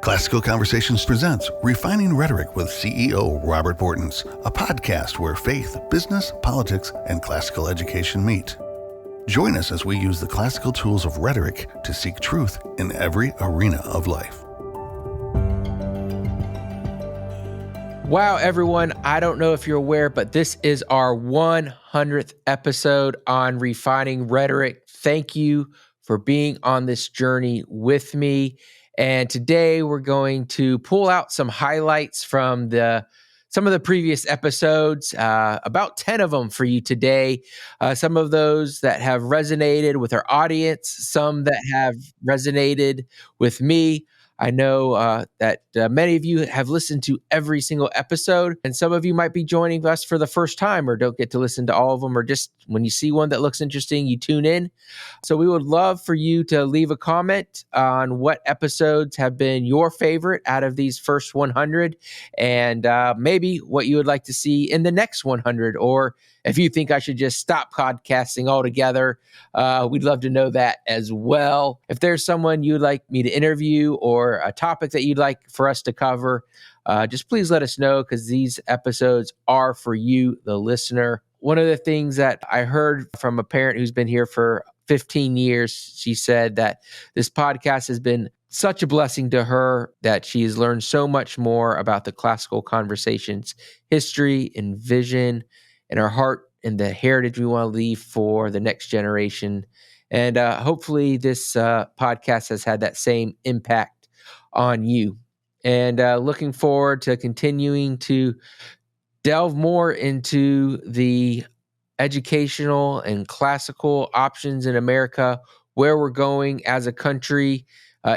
Classical Conversations presents Refining Rhetoric with CEO Robert Bortins, a podcast where faith, business, politics, and classical education meet. Join us as we use the classical tools of rhetoric to seek truth in every arena of life. Wow, everyone. I don't know if you're aware, but this is our 100th episode on Refining Rhetoric. Thank you for being on this journey with me. And today we're going to pull out some highlights from some of the previous episodes, about 10 of them for you today. Some of those that have resonated with our audience, some that have resonated with me. I know that many of you have listened to every single episode, and some of you might be joining us for the first time or don't get to listen to all of them, or just when you see one that looks interesting, you tune in. So we would love for you to leave a comment on what episodes have been your favorite out of these first 100, and maybe what you would like to see in the next 100, or if you think I should just stop podcasting altogether, we'd love to know that as well. If there's someone you'd like me to interview or a topic that you'd like for us to cover, just please let us know, because these episodes are for you, the listener. One of the things that I heard from a parent who's been here for 15 years, she said that this podcast has been such a blessing to her, that she has learned so much more about the Classical Conversations history and vision and our heart and the heritage we want to leave for the next generation. And hopefully this podcast has had that same impact on you. And looking forward to continuing to delve more into the educational and classical options in America, where we're going as a country,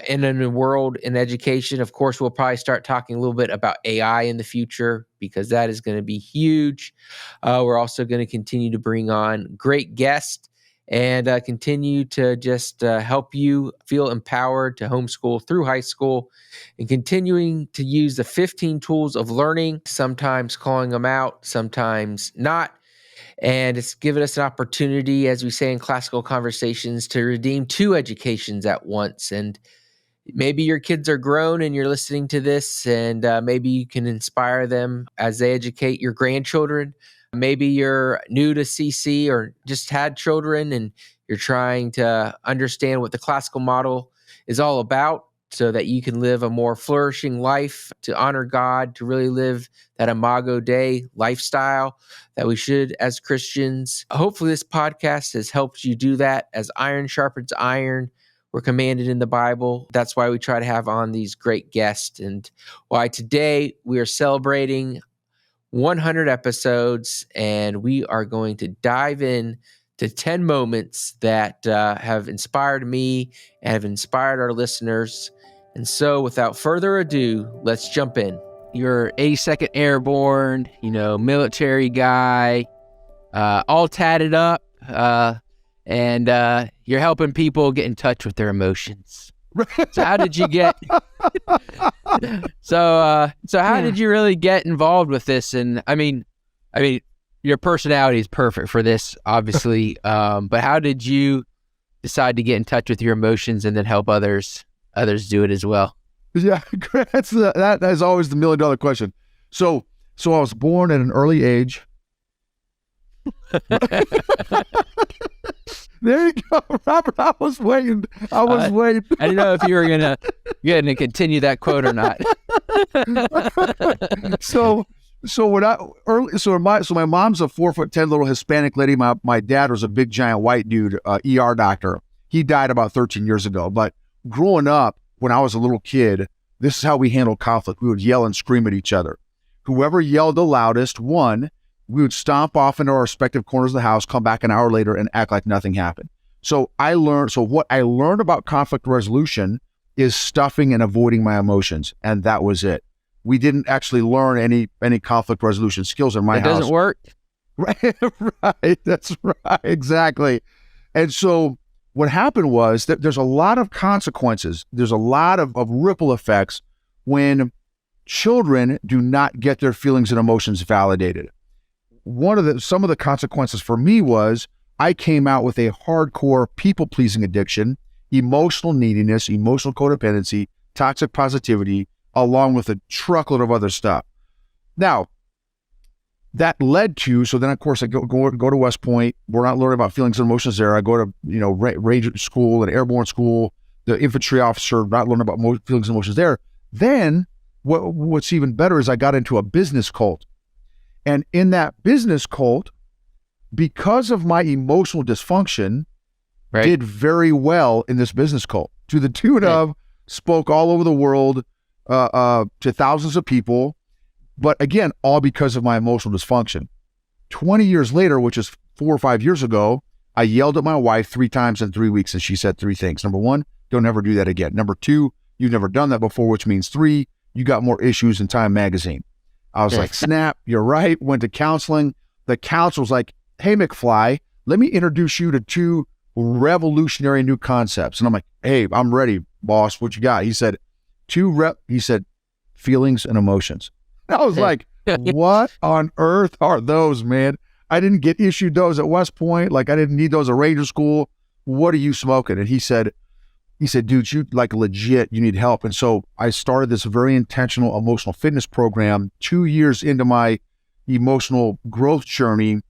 in a world in education. Of course, we'll probably start talking a little bit about AI in the future, because that is going to be huge. We're also going to continue to bring on great guests and continue to just help you feel empowered to homeschool through high school, and continuing to use the 15 tools of learning, sometimes calling them out, sometimes not. And it's given us an opportunity, as we say in Classical Conversations, to redeem two educations at once. And maybe your kids are grown and you're listening to this, and maybe you can inspire them as they educate your grandchildren. Maybe you're new to CC or just had children and you're trying to understand what the classical model is all about, so that you can live a more flourishing life, to honor God, to really live that Imago Dei lifestyle that we should as Christians. Hopefully this podcast has helped you do that. As iron sharpens iron, we're commanded in the Bible. That's why we try to have on these great guests, and why today we are celebrating 100 episodes, and we are going to dive in to 10 moments that have inspired me and have inspired our listeners. And so without further ado, let's jump in. You're 82nd Airborne, military guy, all tatted up, and you're helping people get in touch with their emotions. So how did you get? So how did you really get involved with this? And I mean, your personality is perfect for this, obviously. But how did you decide to get in touch with your emotions and then help others do it as well? Yeah, that is always the $1 million question. So I was born at an early age. There you go, Robert. I was waiting. I didn't know if you were gonna continue that quote or not. My mom's a 4'10" little Hispanic lady. My dad was a big giant white dude, ER doctor. He died about 13 years ago. But growing up, when I was a little kid, this is how we handled conflict. We would yell and scream at each other. Whoever yelled the loudest won. We would stomp off into our respective corners of the house, come back an hour later, and act like nothing happened. So what I learned about conflict resolution is stuffing and avoiding my emotions, and that was it. We didn't actually learn any conflict resolution skills in my house. It doesn't work. Right. That's right. Exactly. And so what happened was that there's a lot of consequences. There's a lot of ripple effects when children do not get their feelings and emotions validated. Some of the consequences for me was I came out with a hardcore people-pleasing addiction, emotional neediness, emotional codependency, toxic positivity, along with a truckload of other stuff. Now, that led to, so then of course I go to West Point. We're not learning about feelings and emotions there. I go to, Ranger School and Airborne School, the infantry officer, not learning about feelings and emotions there. Then what's even better is I got into a business cult. And in that business cult, because of my emotional dysfunction, did very well in this business cult, to the tune of spoke all over the world to thousands of people. But again, all because of my emotional dysfunction. 20 years later, which is 4 or 5 years ago, I yelled at my wife 3 times in 3 weeks, and she said 3 things. Number 1, don't ever do that again. Number 2, you've never done that before, which means 3, you got more issues than Time Magazine. I was like, snap, you're right. Went to counseling. The counselor was like, hey, McFly, let me introduce you to 2 revolutionary new concepts. And I'm like, hey, I'm ready, boss. What you got? He said, he said, feelings and emotions. I was like, what on earth are those, man? I didn't get issued those at West Point. Like, I didn't need those at Ranger School. What are you smoking? And he said, dude, you like legit, you need help. And so I started this very intentional emotional fitness program. 2 years into my emotional growth journey,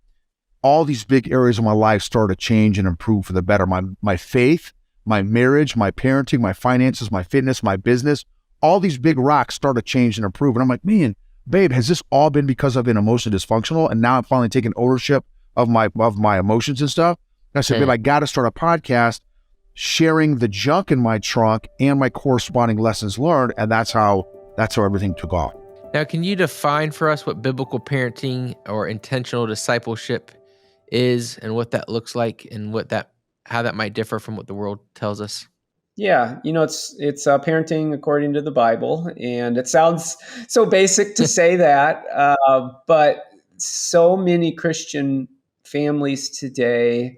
all these big areas of my life started to change and improve for the better. My faith, my marriage, my parenting, my finances, my fitness, my business, all these big rocks started to change and improve. And I'm like, man, babe, has this all been because I've been emotionally dysfunctional? And now I'm finally taking ownership of my emotions and stuff. And I said, babe, I got to start a podcast sharing the junk in my trunk and my corresponding lessons learned. And that's how everything took off. Now, can you define for us what biblical parenting or intentional discipleship is and what that looks like and how that might differ from what the world tells us? Yeah, it's parenting according to the Bible, and it sounds so basic to say that, but so many Christian families today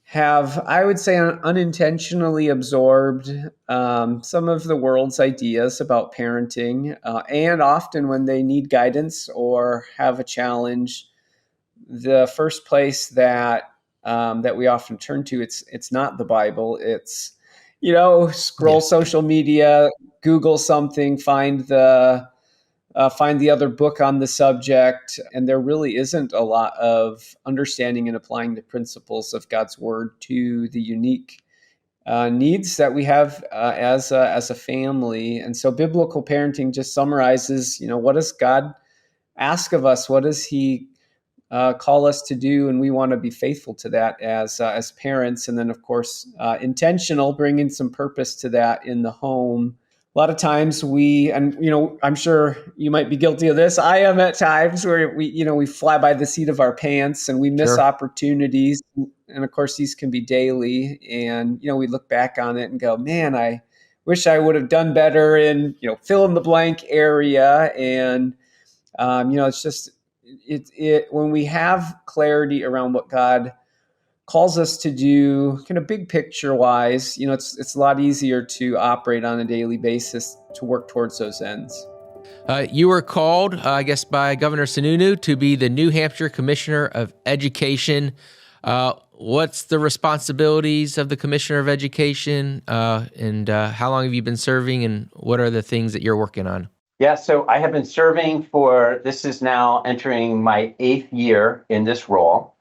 have, I would say, unintentionally absorbed some of the world's ideas about parenting, and often when they need guidance or have a challenge, the first place that we often turn to, it's not the Bible, it's scroll social media, Google something, find the other book on the subject, and there really isn't a lot of understanding and applying the principles of God's word to the unique needs that we have as a family. And so, biblical parenting just summarizes, what does God ask of us? What does He call us to do, and we want to be faithful to that as parents. And then, of course, intentional, bringing some purpose to that in the home. A lot of times I'm sure you might be guilty of this. I am at times where we fly by the seat of our pants and we miss opportunities. And of course, these can be daily. And we look back on it and go, man, I wish I would have done better in fill in the blank area. And it's just. When we have clarity around what God calls us to do, kind of big picture wise, it's a lot easier to operate on a daily basis to work towards those ends. You were called, I guess, by Governor Sununu to be the New Hampshire Commissioner of Education. What's the responsibilities of the Commissioner of Education, and how long have you been serving, and what are the things that you're working on? Yeah, so I have been serving this is now entering my 8th year in this role.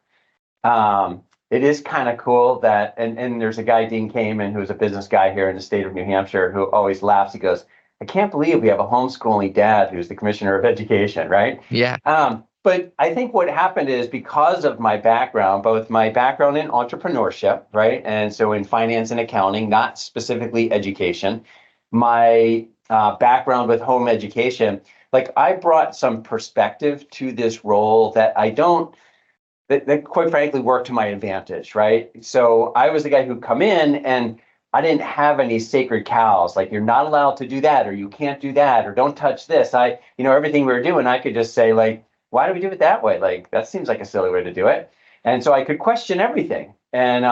It is kind of cool that, and there's a guy, Dean Kamen, who's a business guy here in the state of New Hampshire, who always laughs. He goes, I can't believe we have a homeschooling dad who's the Commissioner of Education, right? Yeah. But I think what happened is because of my background, both my background in entrepreneurship, right? And so in finance and accounting, not specifically education, my background with home education, like I brought some perspective to this role that that quite frankly worked to my advantage, right? So I was the guy who'd come in and I didn't have any sacred cows, like you're not allowed to do that, or you can't do that, or don't touch this. Everything we were doing, I could just say like, why do we do it that way? Like, that seems like a silly way to do it. And so I could question everything. And,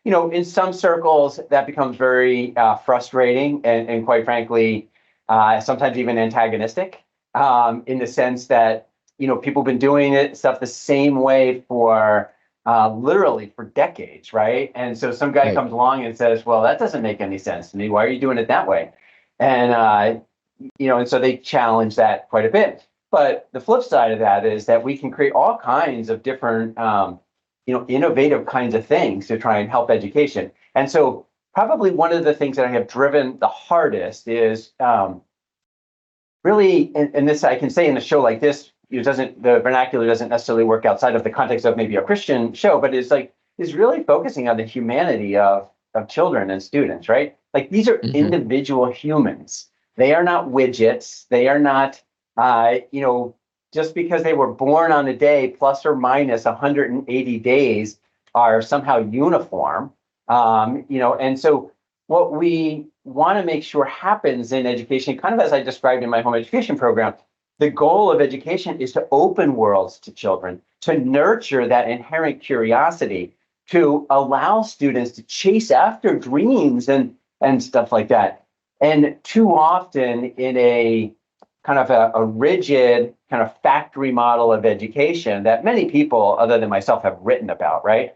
in some circles, that becomes very frustrating and quite frankly, sometimes even antagonistic in the sense that, people have been doing stuff the same way for literally for decades, right? And so some guy comes along and says, well, that doesn't make any sense to me. Why are you doing it that way? And, and so they challenge that quite a bit. But the flip side of that is that we can create all kinds of different, innovative kinds of things to try and help education. And so probably one of the things that I have driven the hardest is really, and this I can say in a show like this, the vernacular doesn't necessarily work outside of the context of maybe a Christian show, but is really focusing on the humanity of children and students, right? Like these are individual humans. They are not widgets. They are not, just because they were born on a day plus or minus 180 days are somehow uniform. And so what we want to make sure happens in education, kind of as I described in my home education program, the goal of education is to open worlds to children, to nurture that inherent curiosity, to allow students to chase after dreams and stuff like that. And too often in a kind of a rigid kind of factory model of education that many people other than myself have written about, right?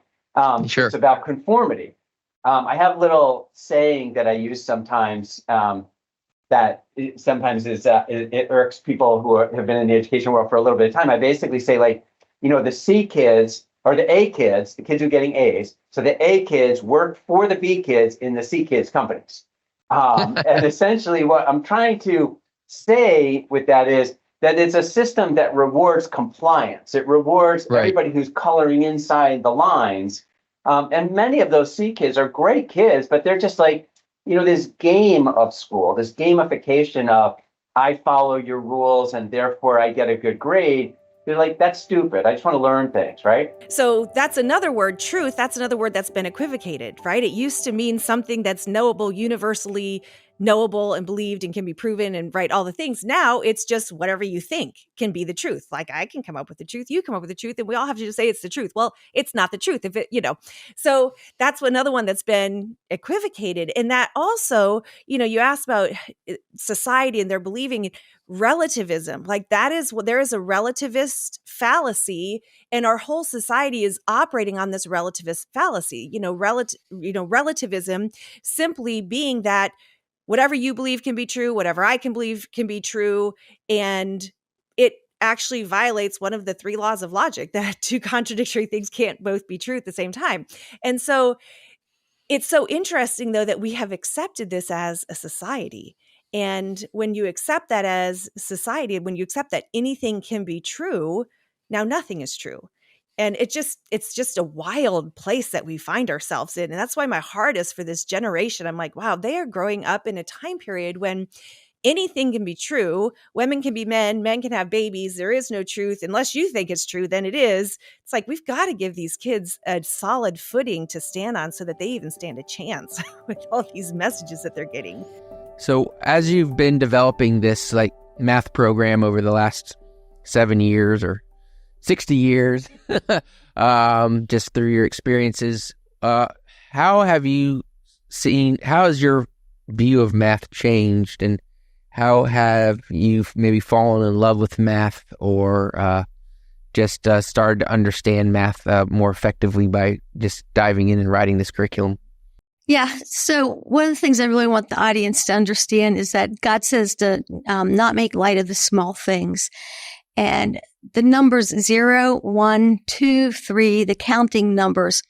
Sure. It's about conformity. I have a little saying that I use sometimes that sometimes it irks people who have been in the education world for a little bit of time. I basically say the C kids or the A kids, the kids who are getting A's. So the A kids work for the B kids in the C kids companies. And essentially what I'm trying to say with that is that it's a system that rewards compliance. It rewards everybody who's coloring inside the lines. And many of those C kids are great kids, but they're just this game of school, this gamification of I follow your rules and therefore I get a good grade. They're like, that's stupid. I just want to learn things, right? So that's another word, truth. That's another word that's been equivocated, right? It used to mean something that's knowable, universally knowable and believed and can be proven and all the things. Now it's just whatever you think can be the truth. Like I can come up with the truth, you come up with the truth, and we all have to just say it's the truth. Well, it's not the truth if it, So that's another one that's been equivocated. And that also, you asked about society and they're believing relativism. Like there is a relativist fallacy, and our whole society is operating on this relativist fallacy. Relativism simply being that whatever you believe can be true, whatever I can believe can be true, and it actually violates one of the 3 laws of logic, that 2 contradictory things can't both be true at the same time. And so it's so interesting, though, that we have accepted this as a society. And when you accept that as society, when you accept that anything can be true, now nothing is true. And it's just a wild place that we find ourselves in. And that's why my heart is for this generation. I'm like, wow, they are growing up in a time period when anything can be true. Women can be men can have babies. There is no truth. Unless you think it's true, then it is. It's like, we've got to give these kids a solid footing to stand on so that they even stand a chance with all these messages that they're getting. So as you've been developing this math program over the last 7 years or 60 years, just through your experiences, how has your view of math changed, and how have you maybe fallen in love with math, or just started to understand math more effectively by just diving in and writing this curriculum? Yeah. So one of the things I really want the audience to understand is that God says to not make light of the small things. And the numbers 0, 1, 2, 3, the counting numbers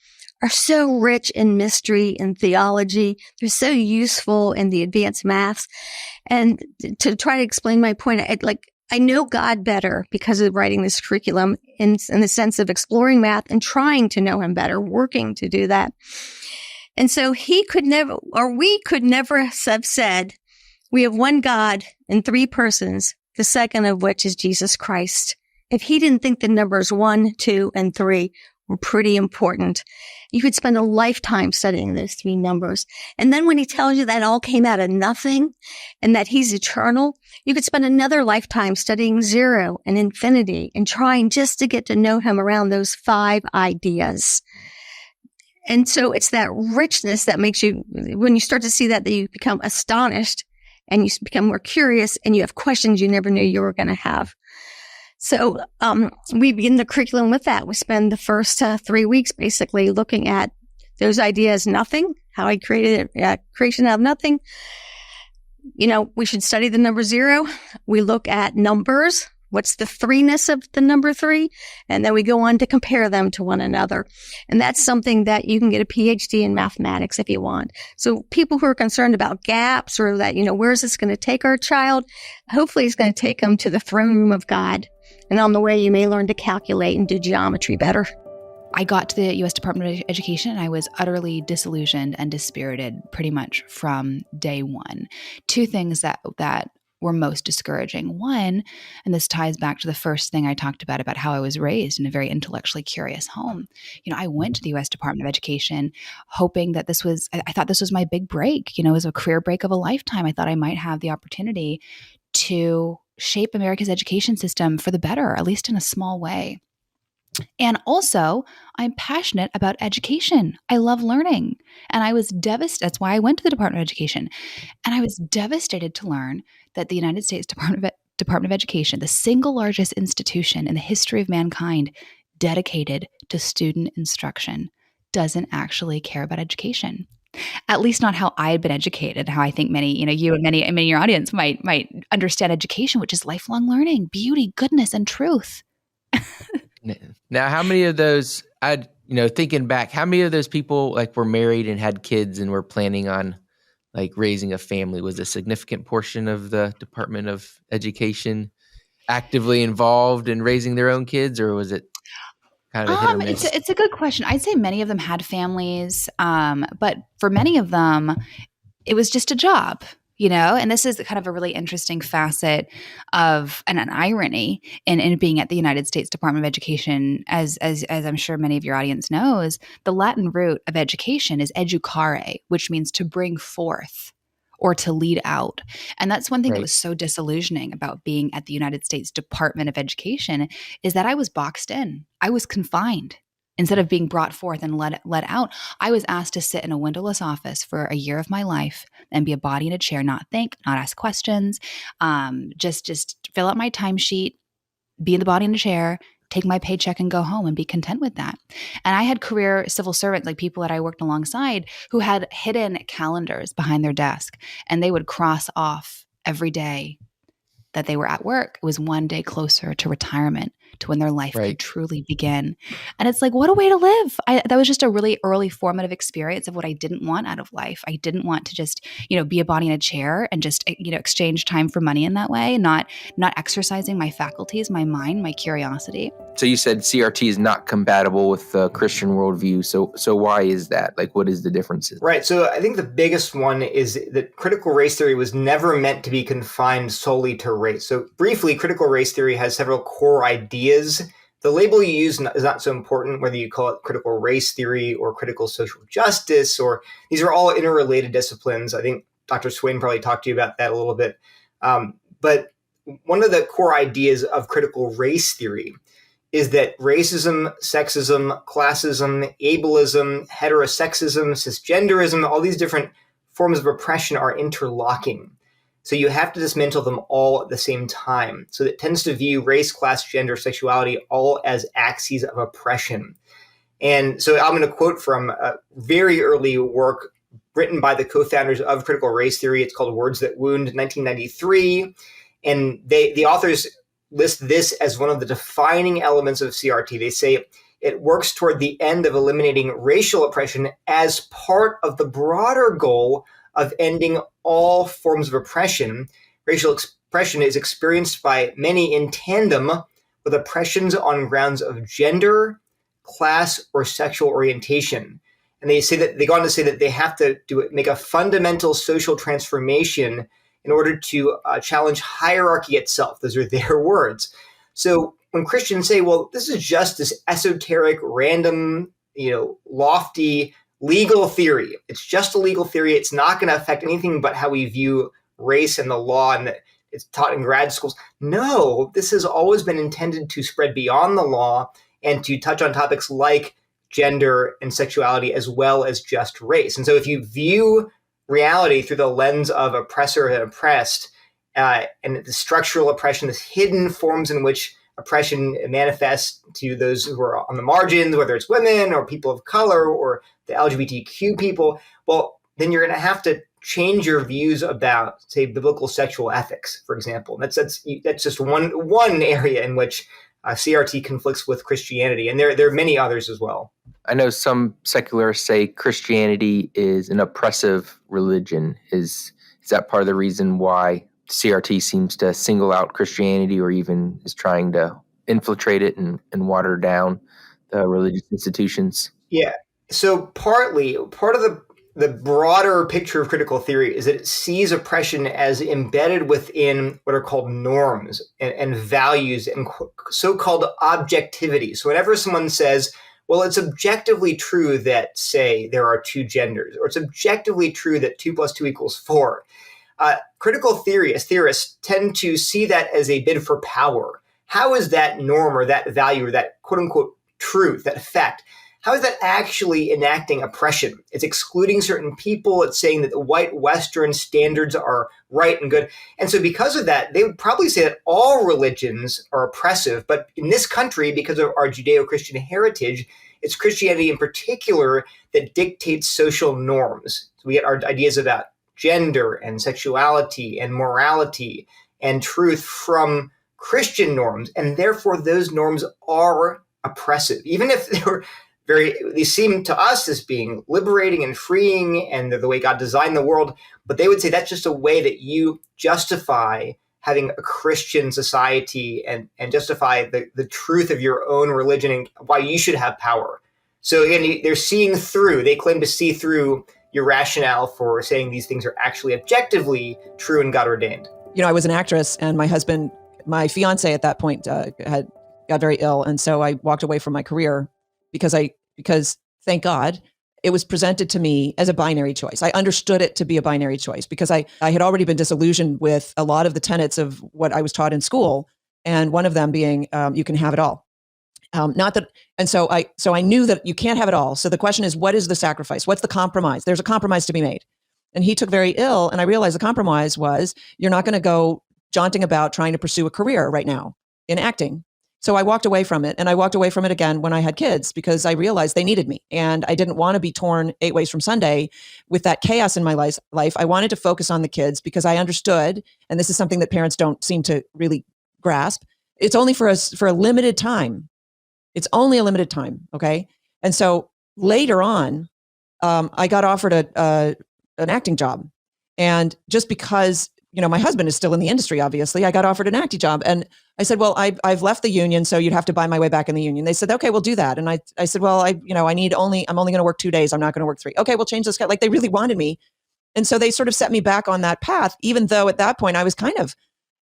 are so rich in mystery and theology. They're so useful in the advanced maths. And to try to explain my point, I know God better because of writing this curriculum in the sense of exploring math and trying to know him better, working to do that. And so we could never have said, we have one God in 3 persons, the second of which is Jesus Christ, if he didn't think the numbers 1, 2, and 3 were pretty important. You could spend a lifetime studying those 3 numbers. And then when he tells you that all came out of nothing and that he's eternal, you could spend another lifetime studying 0 and infinity and trying just to get to know him around those 5 ideas. And so it's that richness that makes you, when you start to see that you become astonished and you become more curious and you have questions you never knew you were going to have. So we begin the curriculum with that. We spend the first 3 weeks basically looking at those ideas, nothing, how I created creation out of nothing. we should study the number 0. We look at numbers. What's the threeness of the number 3? And then we go on to compare them to one another. And that's something that you can get a PhD in mathematics if you want. So people who are concerned about gaps or that, where is this going to take our child? Hopefully it's going to take them to the throne room of God. And on the way, you may learn to calculate and do geometry better. I got to the U.S. Department of Education and I was utterly disillusioned and dispirited pretty much from day one. Two things that were most discouraging. One, and this ties back to the first thing I talked about how I was raised in a very intellectually curious home. I went to the U.S. Department of Education hoping that I thought this was my big break. It was a career break of a lifetime. I thought I might have the opportunity to shape America's education system for the better, at least in a small way. And also, I'm passionate about education. I love learning. And I was devastated. That's why I went to the Department of Education. And I was devastated to learn that the United States Department of Education, the single largest institution in the history of mankind dedicated to student instruction, doesn't actually care about education. At least not how I had been educated, how I think many, you and many in your audience might understand education, which is lifelong learning, beauty, goodness, and truth. Now, how many of those, thinking back, how many of those people were married and had kids and were planning on raising a family? Was a significant portion of the Department of Education actively involved in raising their own kids, or was it kind of a hit or miss? It's a good question. I'd say many of them had families, but for many of them, it was just a job. And this is kind of a really interesting facet of an irony in being at the United States Department of Education. As I'm sure many of your audience knows, the Latin root of education is educare, which means to bring forth or to lead out. And that's one thing that was so disillusioning about being at the United States Department of Education is that I was boxed in. I was confined. Instead of being brought forth and let out, I was asked to sit in a windowless office for a year of my life and be a body in a chair, not think, not ask questions, just fill out my timesheet, be in the body in a chair, take my paycheck and go home and be content with that. And I had career civil servants, like people that I worked alongside, who had hidden calendars behind their desk, and they would cross off every day that they were at work. It was one day closer to retirement, to when their life could truly begin. And it's what a way to live. That was just a really early formative experience of what I didn't want out of life. I didn't want to just, be a body in a chair and just, exchange time for money in that way, not exercising my faculties, my mind, my curiosity. So you said CRT is not compatible with the Christian worldview. So why is that? What is the differences? Right. So I think the biggest one is that critical race theory was never meant to be confined solely to race. So briefly, critical race theory has several core ideas. The label you use is not so important, whether you call it critical race theory or critical social justice, or these are all interrelated disciplines. I think Dr. Swain probably talked to you about that a little bit. But one of the core ideas of critical race theory is that racism, sexism, classism, ableism, heterosexism, cisgenderism, all these different forms of oppression are interlocking. So you have to dismantle them all at the same time. So it tends to view race, class, gender, sexuality all as axes of oppression. And so I'm going to quote from a very early work written by the co-founders of critical race theory. It's called Words That Wound, 1993. And the authors list this as one of the defining elements of CRT. They say it works toward the end of eliminating racial oppression as part of the broader goal of ending all forms of oppression. Racial oppression is experienced by many in tandem with oppressions on grounds of gender, class, or sexual orientation. And they go on to say that they have to make a fundamental social transformation in order to challenge hierarchy itself. Those are their words. So when Christians say, well, this is just this esoteric, random, lofty legal theory. It's just a legal theory. It's not going to affect anything but how we view race and the law, and that it's taught in grad schools. No, this has always been intended to spread beyond the law and to touch on topics like gender and sexuality as well as just race. And so if you view reality through the lens of oppressor and oppressed, and the structural oppression, the hidden forms in which oppression manifests to those who are on the margins, whether it's women or people of color or the LGBTQ people, well, then you're going to have to change your views about, say, biblical sexual ethics, for example. That's just one area in which CRT conflicts with Christianity, and there are many others as well. I know some secularists say Christianity is an oppressive religion. Is that part of the reason why CRT seems to single out Christianity, or even is trying to infiltrate it and water down the religious institutions? Yeah. So part of the broader picture of critical theory is that it sees oppression as embedded within what are called norms and values and so-called objectivity. So whenever someone says, well, it's objectively true that, say, there are two genders, or it's objectively true that 2 + 2 = 4, critical theorists tend to see that as a bid for power. How is that norm or that value or that quote-unquote truth, that fact, how is that actually enacting oppression? It's excluding certain people. It's saying that the white Western standards are right and good. And so because of that, they would probably say that all religions are oppressive. But in this country, because of our Judeo-Christian heritage, it's Christianity in particular that dictates social norms. So we get our ideas about gender and sexuality and morality and truth from Christian norms. And therefore, those norms are oppressive, even if they seem to us as being liberating and freeing and the way God designed the world, but they would say that's just a way that you justify having a Christian society and justify the truth of your own religion and why you should have power. So again, they claim to see through your rationale for saying these things are actually objectively true and God ordained. I was an actress, and my fiance at that point got very ill. And so I walked away from my career because thank God, it was presented to me as a binary choice. I understood it to be a binary choice because I had already been disillusioned with a lot of the tenets of what I was taught in school. And one of them being, you can have it all. So I knew that you can't have it all. So the question is, what is the sacrifice? What's the compromise? There's a compromise to be made. And he took very ill. And I realized the compromise was, you're not going to go jaunting about trying to pursue a career right now in acting. So I walked away from it, and I walked away from it again when I had kids because I realized they needed me, and I didn't want to be torn 8 ways from Sunday with that chaos in my life. I wanted to focus on the kids because I understood, and this is something that parents don't seem to really grasp. It's only for a limited time. It's only a limited time. Okay. And so later on, I got offered an acting job, and just because my husband is still in the industry, obviously, I got offered an acting job. And I said, well, I've left the union, so you'd have to buy my way back in the union. They said, okay, we'll do that. And I said, well, I'm only going to work 2 days. I'm not going to work 3. Okay, we'll change this. Like, they really wanted me. And so they sort of set me back on that path, even though at that point I was kind of,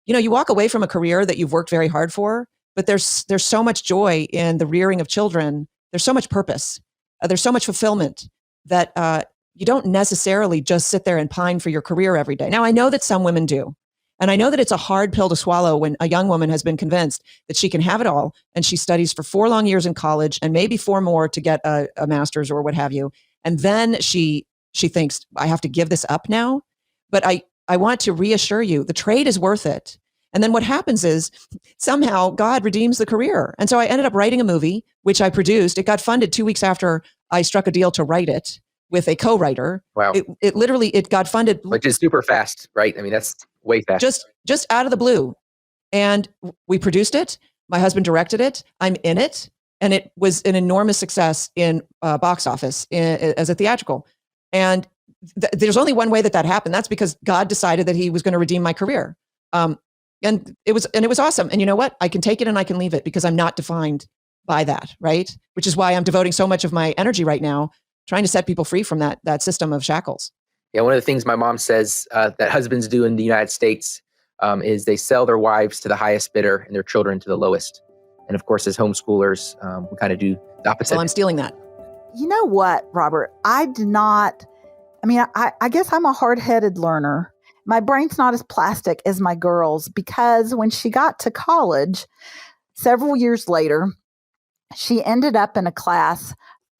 you walk away from a career that you've worked very hard for, but there's so much joy in the rearing of children. There's so much purpose. There's so much fulfillment that, you don't necessarily just sit there and pine for your career every day. Now, I know that some women do. And I know that it's a hard pill to swallow when a young woman has been convinced that she can have it all, and she studies for 4 long years in college and maybe 4 more to get a master's or what have you. And then she thinks, I have to give this up now. But I want to reassure you, the trade is worth it. And then what happens is somehow God redeems the career. And so I ended up writing a movie, which I produced. It got funded 2 weeks after I struck a deal to write it with a co-writer. Wow. It literally got funded. Which is super fast, right? I mean, that's way fast. Just out of the blue. And we produced it. My husband directed it. I'm in it. And it was an enormous success in box office as a theatrical. And there's only one way that happened. That's because God decided that he was going to redeem my career. And it was awesome. And you know what? I can take it and I can leave it because I'm not defined by that, right? Which is why I'm devoting so much of my energy right now trying to set people free from that system of shackles. Yeah, one of the things my mom says that husbands do in the United States is they sell their wives to the highest bidder and their children to the lowest. And of course, as homeschoolers, we kind of do the opposite. Well, I'm stealing that. You know what, Robert? I guess I'm a hard-headed learner. My brain's not as plastic as my girl's because when she got to college, several years later, she ended up in a class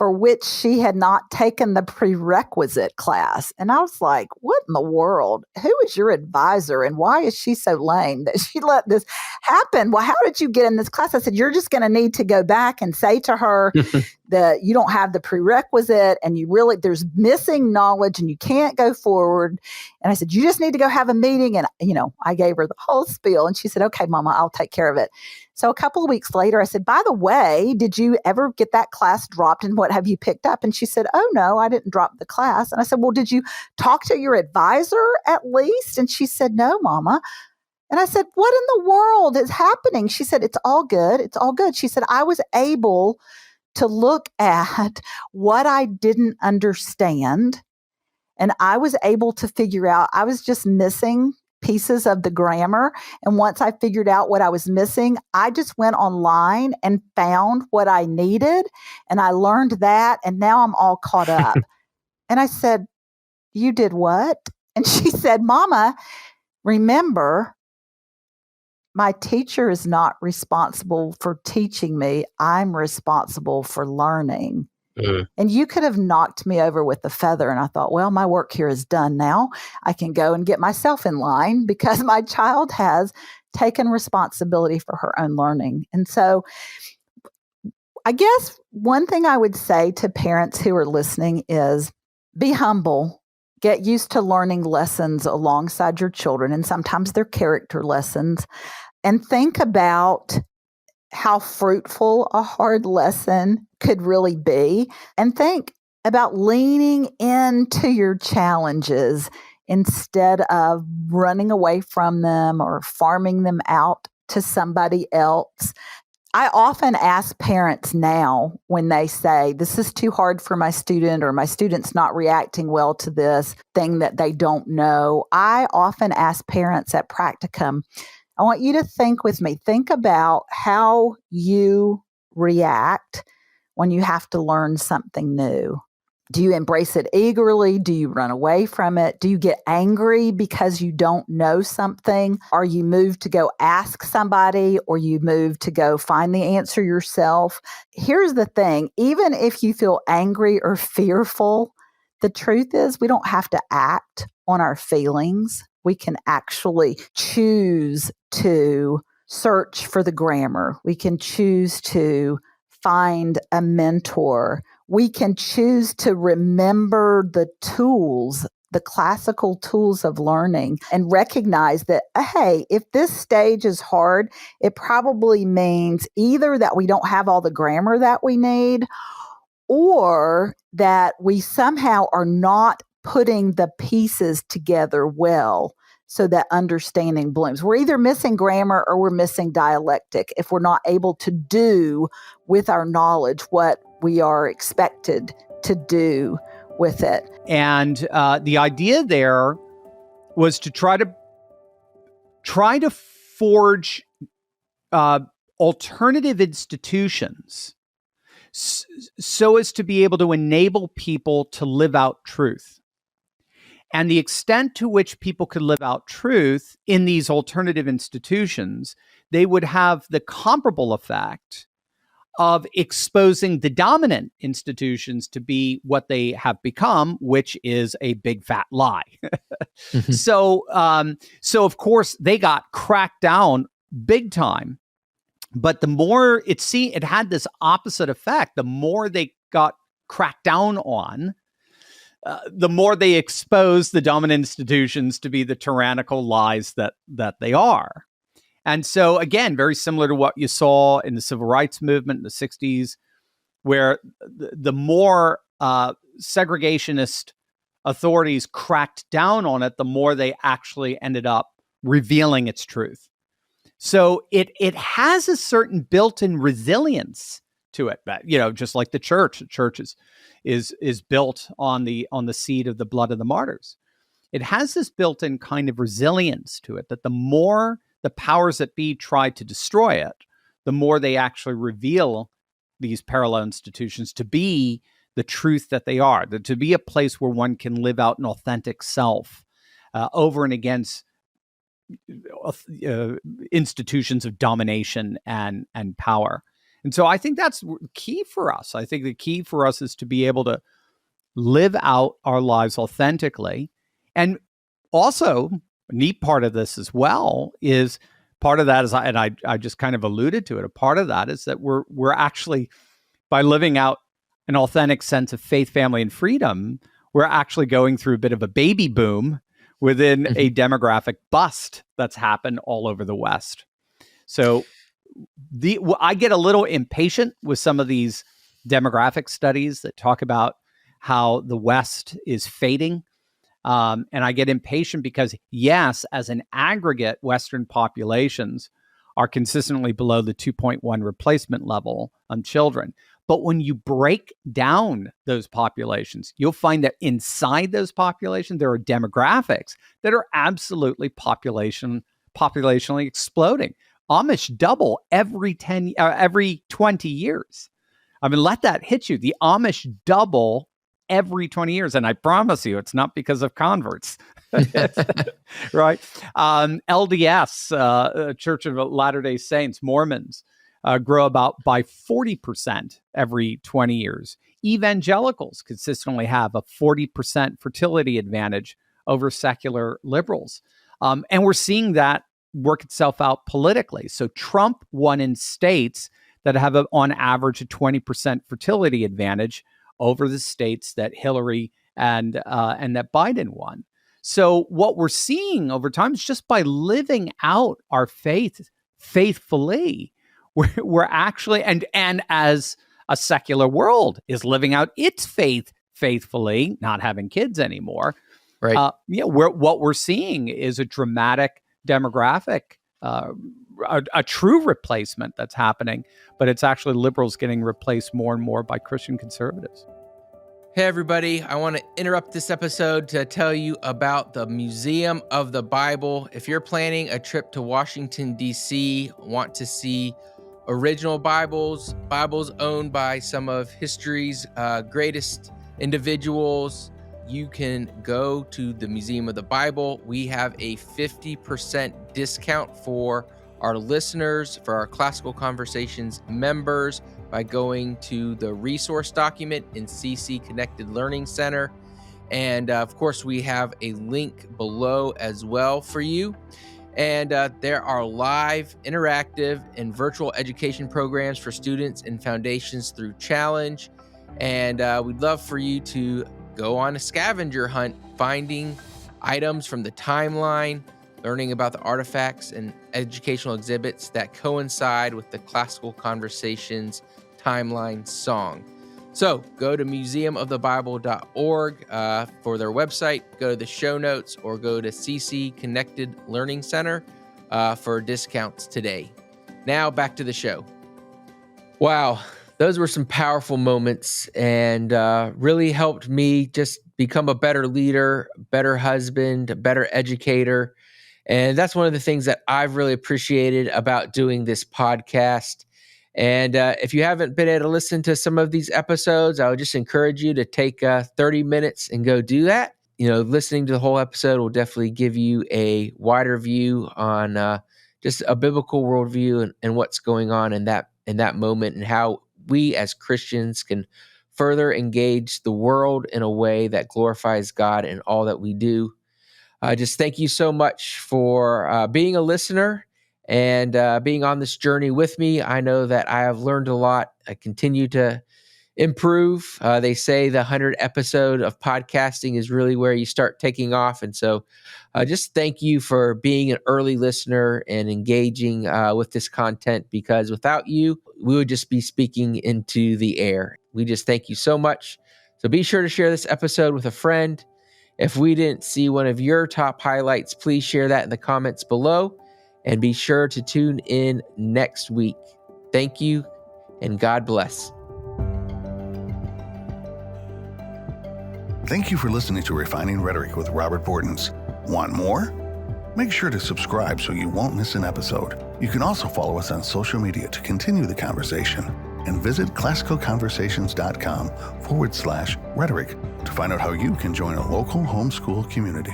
for which she had not taken the prerequisite class. And I was like, what in the world? Who is your advisor? And why is she so lame that she let this happen? Well, how did you get in this class? I said, you're just going to need to go back and say to her that you don't have the prerequisite and there's missing knowledge and you can't go forward. And I said, you just need to go have a meeting. And, I gave her the whole spiel and she said, okay, Mama, I'll take care of it. So a couple of weeks later, I said, by the way, did you ever get that class dropped and what have you picked up? And she said, oh, no, I didn't drop the class. And I said, well, did you talk to your advisor at least? And she said, no, Mama. And I said, what in the world is happening? She said, it's all good. It's all good. She said, I was able to look at what I didn't understand. And I was able to figure out, I was just missing pieces of the grammar. And once I figured out what I was missing, I just went online and found what I needed. And I learned that. And now I'm all caught up. And I said, you did what? And she said, Mama, remember, my teacher is not responsible for teaching me. I'm responsible for learning. And you could have knocked me over with a feather. And I thought, well, my work here is done now. I can go and get myself in line because my child has taken responsibility for her own learning. And so I guess one thing I would say to parents who are listening is be humble. Get used to learning lessons alongside your children. And sometimes they're character lessons. And think about how fruitful a hard lesson could really be. And think about leaning into your challenges instead of running away from them or farming them out to somebody else. I often ask parents now when they say, this is too hard for my student or my student's not reacting well to this thing that they don't know. I often ask parents at Practicum, I want you to think with me. Think about how you react when you have to learn something new. Do you embrace it eagerly? Do you run away from it? Do you get angry because you don't know something? Are you moved to go ask somebody or you moved to go find the answer yourself? Here's the thing. Even if you feel angry or fearful, the truth is we don't have to act on our feelings. We can actually choose to search for the grammar. We can choose to find a mentor. We can choose to remember the tools, the classical tools of learning, and recognize that, hey, if this stage is hard, it probably means either that we don't have all the grammar that we need, or that we somehow are not putting the pieces together well so that understanding blooms. We're either missing grammar or we're missing dialectic if we're not able to do with our knowledge what we are expected to do with it. And the idea there was to try to forge alternative institutions so as to be able to enable people to live out truth. And the extent to which people could live out truth in these alternative institutions, they would have the comparable effect of exposing the dominant institutions to be what they have become, which is a big fat lie. So of course, they got cracked down big time. But the more it had this opposite effect. The more they got cracked down on, the more they expose the dominant institutions to be the tyrannical lies that they are. And so, again, very similar to what you saw in the civil rights movement in the 60s, where the more segregationist authorities cracked down on it, the more they actually ended up revealing its truth. So it has a certain built-in resilience to it, but just like the church is built on the seed of the blood of the martyrs. It has this built-in kind of resilience to it that the more the powers that be try to destroy it, the more they actually reveal these parallel institutions to be the truth that they are, to be a place where one can live out an authentic self over and against institutions of domination and power. And so I think that's key for us. I think the key for us is to be able to live out our lives authentically. And also, a neat part of this as well is part of that is, and I just kind of alluded to it, a part of that is that we're actually, by living out an authentic sense of faith, family, and freedom, we're actually going through a bit of a baby boom within a demographic bust that's happened all over the West. So I get a little impatient with some of these demographic studies that talk about how the West is fading. And I get impatient because, yes, as an aggregate, Western populations are consistently below the 2.1 replacement level on children. But when you break down those populations, you'll find that inside those populations, there are demographics that are absolutely populationally exploding. Amish double every 20 years. I mean, let that hit you. The Amish double every 20 years. And I promise you, it's not because of converts, right? LDS, Church of Latter-day Saints, Mormons, grow by 40% every 20 years. Evangelicals consistently have a 40% fertility advantage over secular liberals. And we're seeing that work itself out politically. So Trump won in states that have on average a 20% fertility advantage over the states that Hillary and that Biden won. So what we're seeing over time is just by living out our faith faithfully, we're actually, and as a secular world is living out its faith faithfully, not having kids anymore. Right. What we're seeing is a dramatic demographic, a true replacement that's happening, but it's actually liberals getting replaced more and more by Christian conservatives. Hey, everybody. I want to interrupt this episode to tell you about the Museum of the Bible. If you're planning a trip to Washington, D.C., want to see original Bibles owned by some of history's greatest individuals, you can go to the Museum of the Bible. We have a 50% discount for our listeners, for our Classical Conversations members, by going to the resource document in CC Connected Learning Center. And of course, we have a link below as well for you. And there are live, interactive, and virtual education programs for students and foundations through Challenge. And we'd love for you to go on a scavenger hunt, finding items from the timeline, learning about the artifacts and educational exhibits that coincide with the Classical Conversations timeline song. So go to museumofthebible.org for their website, go to the show notes, or go to CC Connected Learning Center for discounts today. Now back to the show. Wow, those were some powerful moments and really helped me just become a better leader, better husband, a better educator. And that's one of the things that I've really appreciated about doing this podcast. And if you haven't been able to listen to some of these episodes, I would just encourage you to take 30 minutes and go do that. You know, listening to the whole episode will definitely give you a wider view on just a biblical worldview and what's going on in that moment, and how we as Christians can further engage the world in a way that glorifies God in all that we do. Just thank you so much for being a listener and being on this journey with me. I know that I have learned a lot. I continue to improve. They say the 100th episode of podcasting is really where you start taking off. And so just thank you for being an early listener and engaging with this content, because without you, we would just be speaking into the air. We just thank you so much. So be sure to share this episode with a friend. If we didn't see one of your top highlights, please share that in the comments below, and be sure to tune in next week. Thank you, and God bless. Thank you for listening to Refining Rhetoric with Robert Bortins. Want more? Make sure to subscribe so you won't miss an episode. You can also follow us on social media to continue the conversation, and visit classicalconversations.com/rhetoric to find out how you can join a local homeschool community.